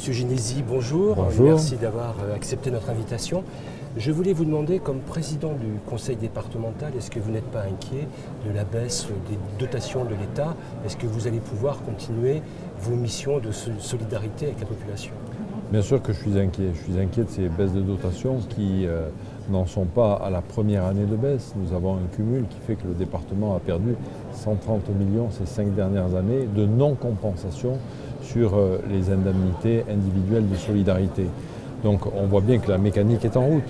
Monsieur Ginesi, bonjour. Bonjour. Merci d'avoir accepté notre invitation. Je voulais vous demander, comme président du conseil départemental, est-ce que vous n'êtes pas inquiet de la baisse des dotations de l'État? Est-ce que vous allez pouvoir continuer vos missions de solidarité avec la population? Bien sûr que je suis inquiet. Je suis inquiet de ces baisses de dotations qui n'en sont pas à la première année de baisse. Nous avons un cumul qui fait que le département a perdu 130 millions ces 5 dernières années de non-compensation sur les indemnités individuelles de solidarité. Donc on voit bien que la mécanique est en route.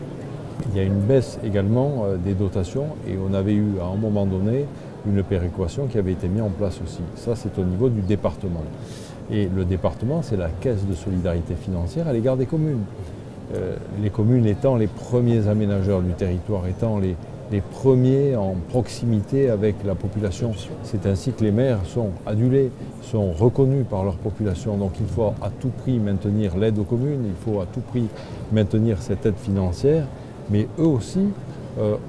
Il y a une baisse également des dotations et on avait eu à un moment donné une péréquation qui avait été mise en place aussi. Ça, c'est au niveau du département. Et le département, c'est la caisse de solidarité financière à l'égard des communes. Les communes étant les premiers aménageurs du territoire, étant les premiers en proximité avec la population. C'est ainsi que les maires sont adulés, sont reconnus par leur population. Donc il faut à tout prix maintenir l'aide aux communes, il faut à tout prix maintenir cette aide financière. Mais eux aussi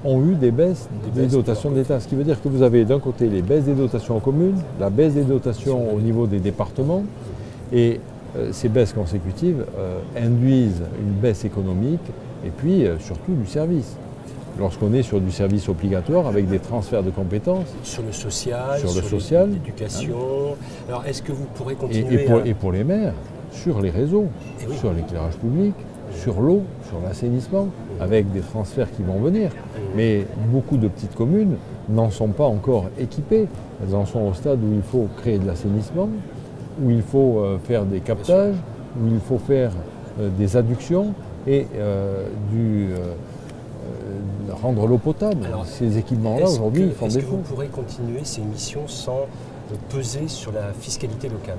ont eu des baisses des dotations de l'État. Ce qui veut dire que vous avez d'un côté les baisses des dotations aux communes, la baisse des dotations au niveau des départements, et ces baisses consécutives induisent une baisse économique et puis surtout du service. Lorsqu'on est sur du service obligatoire avec des transferts de compétences. Sur le social, l'éducation. Alors est-ce que vous pourrez continuer et pour les maires, sur les réseaux, sur l'éclairage public, sur l'eau, sur l'assainissement, avec des transferts qui vont venir. Mais beaucoup de petites communes n'en sont pas encore équipées. Elles en sont au stade où il faut créer de l'assainissement, où il faut faire des captages, où il faut faire des adductions et rendre l'eau potable. Alors, ces équipements-là, aujourd'hui, ils font défaut. Est-ce que vous pourrez continuer ces missions sans peser sur la fiscalité locale?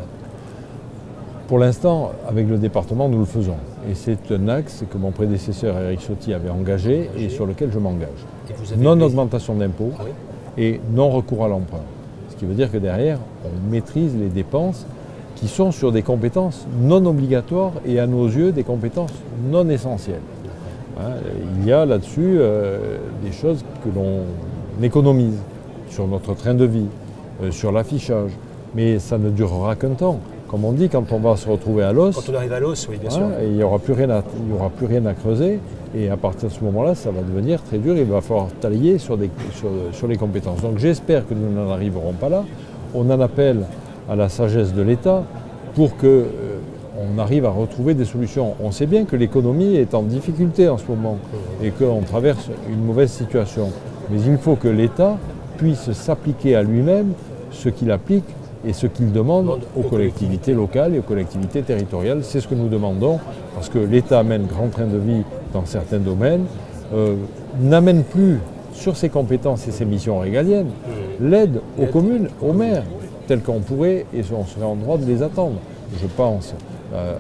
Pour l'instant, avec le département, nous le faisons. Et c'est un axe que mon prédécesseur Éric Ciotti avait engagé et sur lequel je m'engage. Non-augmentation d'impôts et non-recours à l'emprunt. Ce qui veut dire que derrière, on maîtrise les dépenses qui sont sur des compétences non obligatoires et à nos yeux, des compétences non essentielles. Il y a là-dessus des choses que l'on économise sur notre train de vie, sur l'affichage, mais ça ne durera qu'un temps. Comme on dit, quand on va se retrouver à l'os, quand on arrive à l'os, oui, bien sûr. Il n'y aura plus rien à creuser, et à partir de ce moment-là, ça va devenir très dur, il va falloir tailler sur les compétences. Donc j'espère que nous n'en arriverons pas là. On en appelle à la sagesse de l'État pour que on arrive à retrouver des solutions. On sait bien que l'économie est en difficulté en ce moment et qu'on traverse une mauvaise situation. Mais il faut que l'État puisse s'appliquer à lui-même ce qu'il applique et ce qu'il demande aux collectivités locales et aux collectivités territoriales. C'est ce que nous demandons, parce que l'État mène grand train de vie dans certains domaines, n'amène plus sur ses compétences et ses missions régaliennes l'aide aux communes, aux maires, telles qu'on pourrait et on serait en droit de les attendre. Je pense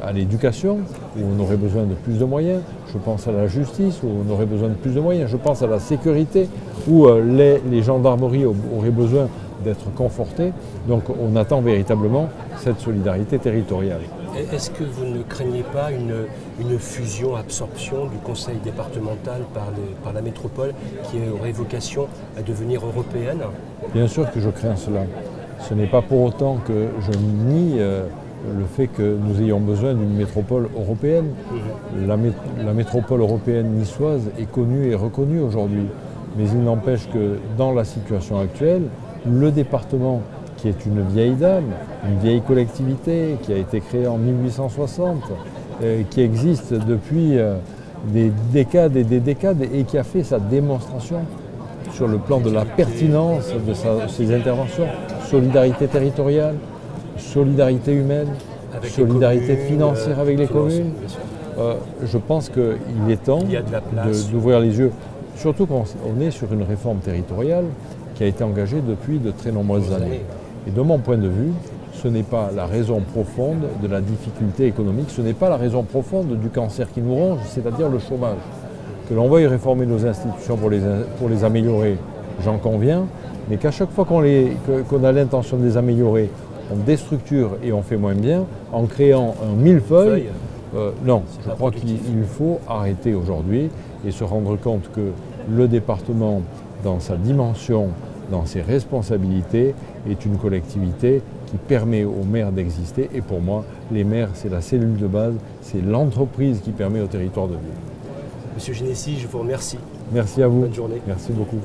à l'éducation, où on aurait besoin de plus de moyens. Je pense à la justice, où on aurait besoin de plus de moyens. Je pense à la sécurité, où les gendarmeries auraient besoin d'être confortés. Donc on attend véritablement cette solidarité territoriale. Est-ce que vous ne craignez pas une fusion-absorption du conseil départemental par la métropole qui aurait vocation à devenir européenne? Bien sûr que je crains cela. Ce n'est pas pour autant que je nie le fait que nous ayons besoin d'une métropole européenne. La métropole européenne niçoise est connue et reconnue aujourd'hui. Mais il n'empêche que dans la situation actuelle, le département, qui est une vieille dame, une vieille collectivité qui a été créée en 1860, qui existe depuis des décades et des décades et qui a fait sa démonstration sur le plan de la pertinence de ses interventions. Solidarité territoriale, solidarité humaine, solidarité financière avec les communes. Je pense qu'il est temps d'ouvrir les yeux, surtout quand on est sur une réforme territoriale qui a été engagée depuis de très nombreuses années. Et de mon point de vue, ce n'est pas la raison profonde de la difficulté économique, ce n'est pas la raison profonde du cancer qui nous ronge, c'est-à-dire le chômage. Que l'on veuille réformer nos institutions pour les améliorer, j'en conviens, mais qu'à chaque fois qu'on a l'intention de les améliorer, on déstructure et on fait moins bien, en créant un millefeuille, non, je crois qu'il faut arrêter aujourd'hui et se rendre compte que le département, dans sa dimension dans ses responsabilités, est une collectivité qui permet aux maires d'exister. Et pour moi, les maires, c'est la cellule de base, c'est l'entreprise qui permet au territoire de vivre. Monsieur Ginessi, je vous remercie. Merci à vous. Bonne journée. Merci beaucoup.